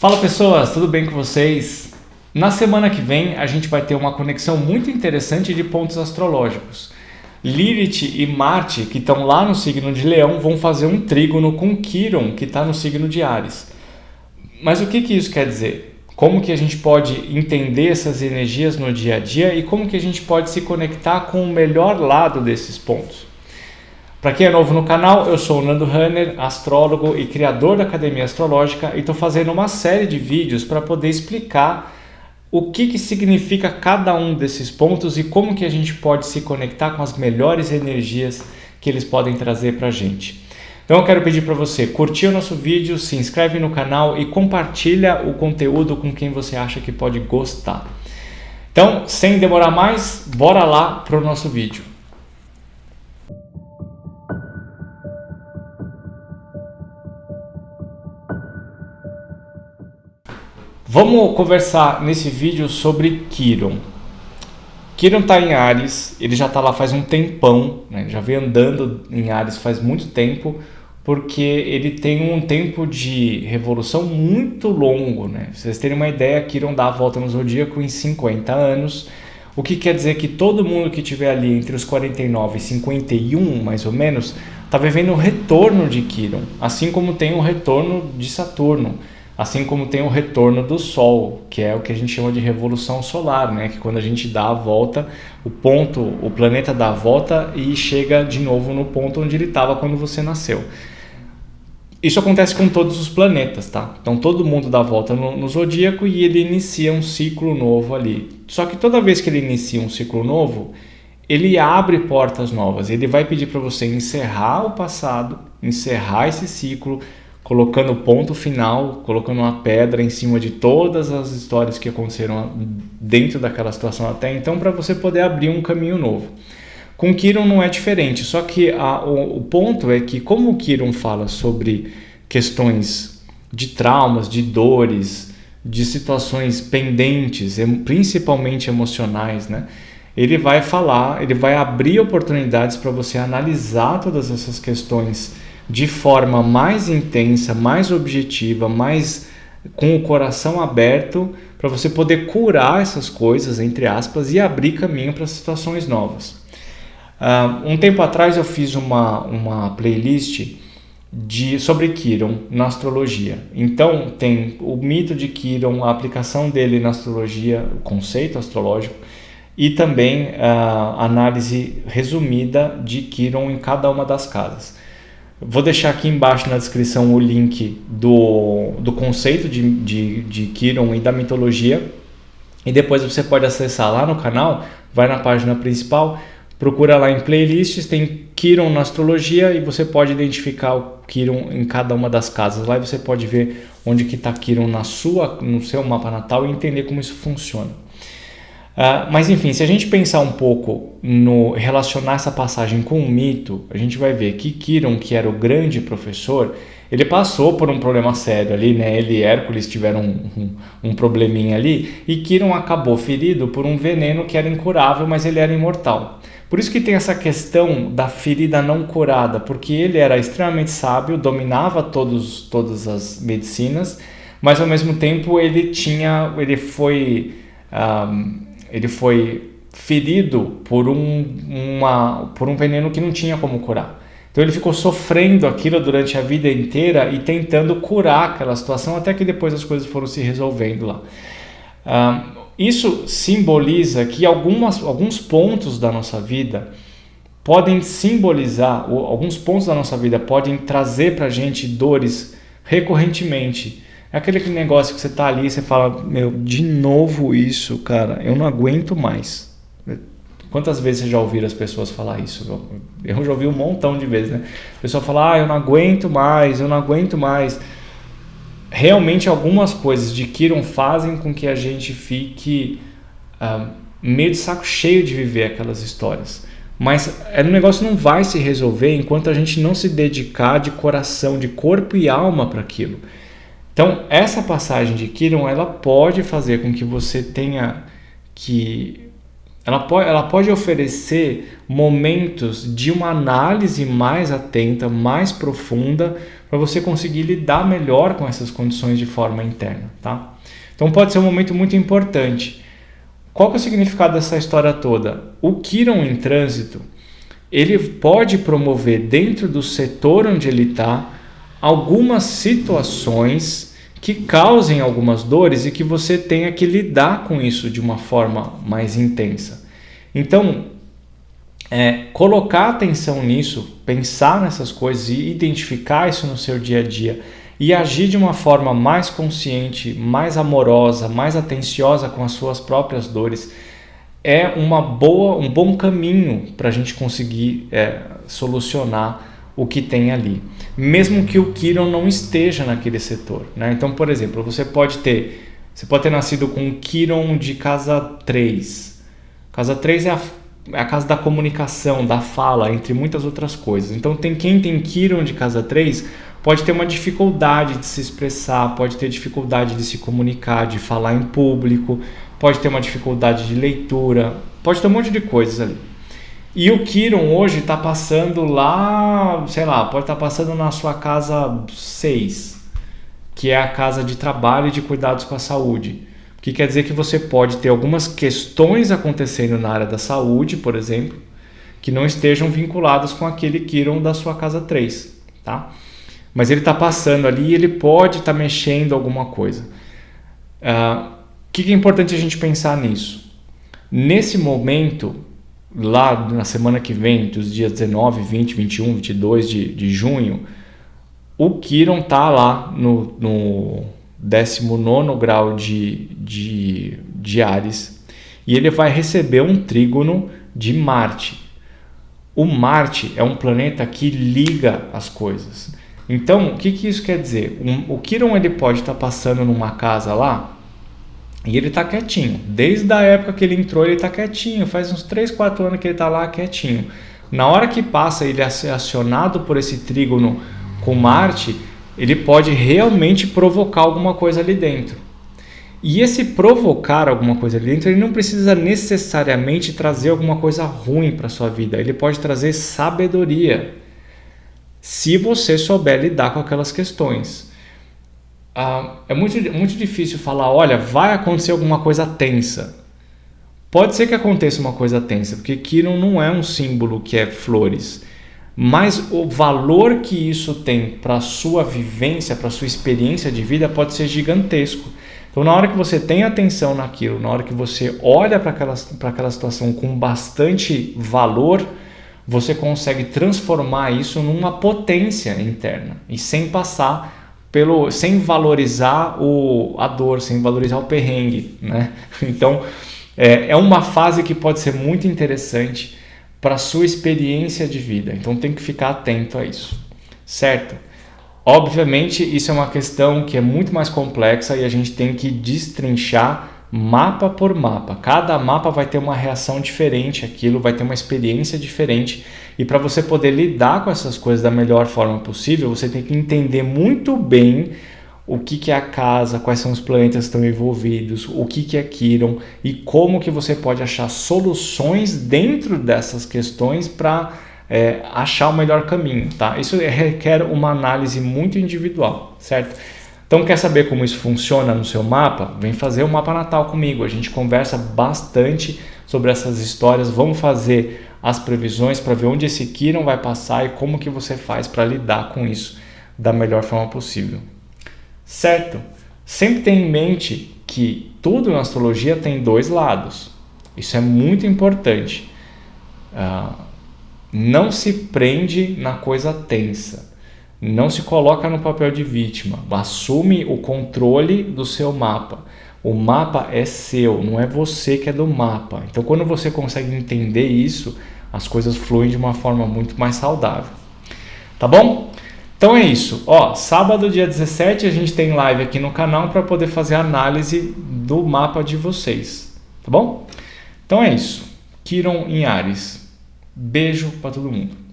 Fala pessoas, tudo bem com vocês? Na semana que vem a gente vai ter uma conexão muito interessante de pontos astrológicos. Lilith e Marte, que estão lá no signo de Leão, vão fazer um trígono com Quiron, que está no signo de Áries. Mas o que isso quer dizer? Como que a gente pode entender essas energias no dia a dia e como que a gente pode se conectar com o melhor lado desses pontos? Para quem é novo no canal, eu sou o Nando Hanner, astrólogo e criador da Academia Astrológica, e estou fazendo uma série de vídeos para poder explicar o que significa cada um desses pontos e como que a gente pode se conectar com as melhores energias que eles podem trazer para a gente. Então eu quero pedir para você curtir o nosso vídeo, se inscreve no canal e compartilha o conteúdo com quem você acha que pode gostar. Então, sem demorar mais, bora lá para o nosso vídeo. Vamos conversar nesse vídeo sobre Quiron. Quiron está em Áries, ele já está lá faz um tempão, né? Já vem andando em Áries faz muito tempo, porque ele tem um tempo de revolução muito longo, né? Pra vocês terem uma ideia, Quiron dá a volta no zodíaco em 50 anos, o que quer dizer que todo mundo que estiver ali entre os 49 e 51, mais ou menos, está vivendo o retorno de Quiron, assim como tem o retorno de Saturno. Assim como tem o retorno do Sol, que é o que a gente chama de revolução solar, né? Que quando a gente dá a volta, o planeta dá a volta e chega de novo no ponto onde ele estava quando você nasceu. Isso acontece com todos os planetas, tá? Então todo mundo dá a volta no zodíaco e ele inicia um ciclo novo ali. Só que toda vez que ele inicia um ciclo novo, ele abre portas novas. Ele vai pedir para você encerrar o passado, encerrar esse ciclo, colocando ponto final, colocando uma pedra em cima de todas as histórias que aconteceram dentro daquela situação até então, para você poder abrir um caminho novo. Com Quiron não é diferente, só que o ponto é que, como o Quiron fala sobre questões de traumas, de dores, de situações pendentes, principalmente emocionais, né? Ele vai abrir oportunidades para você analisar todas essas questões de forma mais intensa, mais objetiva, mais com o coração aberto, para você poder curar essas coisas, entre aspas, e abrir caminho para situações novas. Um tempo atrás eu fiz uma playlist sobre Quiron na astrologia. Então tem o mito de Quiron, a aplicação dele na astrologia, o conceito astrológico, e também a análise resumida de Quiron em cada uma das casas. Vou deixar aqui embaixo na descrição o link do conceito de Quiron e da mitologia, e depois você pode acessar lá no canal, vai na página principal, procura lá em playlists, tem Quiron na astrologia e você pode identificar o Quiron em cada uma das casas. Lá você pode ver onde que está Quiron no seu mapa natal e entender como isso funciona. Mas enfim, se a gente pensar um pouco no relacionar essa passagem com o mito, a gente vai ver que Quiron, que era o grande professor, ele passou por um problema sério ali, né? Ele e Hércules tiveram um probleminha ali, e Quiron acabou ferido por um veneno que era incurável, mas ele era imortal. Por isso que tem essa questão da ferida não curada, porque ele era extremamente sábio, dominava todas as medicinas, mas ao mesmo tempo ele foi ferido por um veneno que não tinha como curar. Então ele ficou sofrendo aquilo durante a vida inteira e tentando curar aquela situação, até que depois as coisas foram se resolvendo lá. Isso simboliza que alguns pontos da nossa vida podem simbolizar, ou alguns pontos da nossa vida podem trazer para a gente dores recorrentemente. É aquele negócio que você tá ali e você fala, meu, de novo isso, cara, eu não aguento mais. Quantas vezes você já ouviram as pessoas falar isso? Eu já ouvi um montão de vezes, né? A pessoa fala, eu não aguento mais. Realmente algumas coisas de Quiron fazem com que a gente fique meio de saco cheio de viver aquelas histórias. Mas o negócio não vai se resolver enquanto a gente não se dedicar de coração, de corpo e alma para aquilo. Então, essa passagem de Quiron, ela pode fazer com que você tenha que... Ela pode oferecer momentos de uma análise mais atenta, mais profunda, para você conseguir lidar melhor com essas condições de forma interna, tá? Então pode ser um momento muito importante. Qual que é o significado dessa história toda? O Quiron em trânsito, ele pode promover dentro do setor onde ele está algumas situações que causem algumas dores e que você tenha que lidar com isso de uma forma mais intensa. Então, colocar atenção nisso, pensar nessas coisas e identificar isso no seu dia a dia e agir de uma forma mais consciente, mais amorosa, mais atenciosa com as suas próprias dores é um bom caminho para a gente conseguir solucionar o que tem ali, mesmo que o Quiron não esteja naquele setor, né? Então, por exemplo, você pode ter nascido com um Quiron de casa 3. Casa 3 é a casa da comunicação, da fala, entre muitas outras coisas. Então, quem tem Quiron de casa 3 pode ter uma dificuldade de se expressar, pode ter dificuldade de se comunicar, de falar em público, pode ter uma dificuldade de leitura, pode ter um monte de coisas ali. E o Quiron hoje está passando lá, sei lá, pode estar passando na sua casa 6, que é a casa de trabalho e de cuidados com a saúde. O que quer dizer que você pode ter algumas questões acontecendo na área da saúde, por exemplo, que não estejam vinculadas com aquele Quiron da sua casa 3, tá? Mas ele está passando ali e ele pode estar mexendo alguma coisa. O que é importante a gente pensar nisso? Nesse momento, lá na semana que vem, dos dias 19, 20, 21, 22 de junho, o Quiron está lá no 19º grau de Áries e ele vai receber um trígono de Marte. O Marte é um planeta que liga as coisas. Então, o que isso quer dizer? O Quiron ele pode estar passando numa casa lá e ele está quietinho. Desde a época que ele entrou, ele está quietinho. Faz uns 3, 4 anos que ele está lá quietinho. Na hora que passa ele é acionado por esse trígono com Marte, ele pode realmente provocar alguma coisa ali dentro. E esse provocar alguma coisa ali dentro, ele não precisa necessariamente trazer alguma coisa ruim para a sua vida. Ele pode trazer sabedoria, se você souber lidar com aquelas questões. É muito difícil falar, olha, vai acontecer alguma coisa tensa. Pode ser que aconteça uma coisa tensa, porque Quiron não é um símbolo que é flores. Mas o valor que isso tem para a sua vivência, para a sua experiência de vida pode ser gigantesco. Então, na hora que você tem atenção naquilo, na hora que você olha para aquela situação com bastante valor, você consegue transformar isso numa potência interna e sem valorizar a dor, sem valorizar o perrengue, né? Então, é uma fase que pode ser muito interessante para a sua experiência de vida. Então, tem que ficar atento a isso, certo? Obviamente, isso é uma questão que é muito mais complexa e a gente tem que destrinchar mapa por mapa. Cada mapa vai ter uma reação diferente, aquilo vai ter uma experiência diferente. E para você poder lidar com essas coisas da melhor forma possível, você tem que entender muito bem o que é a casa, quais são os planetas que estão envolvidos, o que é Quiron e como que você pode achar soluções dentro dessas questões para achar o melhor caminho, tá? Isso requer uma análise muito individual, certo? Então, quer saber como isso funciona no seu mapa? Vem fazer o mapa natal comigo. A gente conversa bastante sobre essas histórias. Vamos fazer as previsões para ver onde esse Quiron vai passar e como que você faz para lidar com isso da melhor forma possível. Certo? Sempre tenha em mente que tudo na astrologia tem dois lados. Isso é muito importante. Não se prende na coisa tensa. Não se coloca no papel de vítima. Assume o controle do seu mapa. O mapa é seu, não é você que é do mapa. Então, quando você consegue entender isso, as coisas fluem de uma forma muito mais saudável. Tá bom? Então é isso. Sábado, dia 17, a gente tem live aqui no canal para poder fazer a análise do mapa de vocês. Tá bom? Então é isso. Quiron em Áries. Beijo para todo mundo.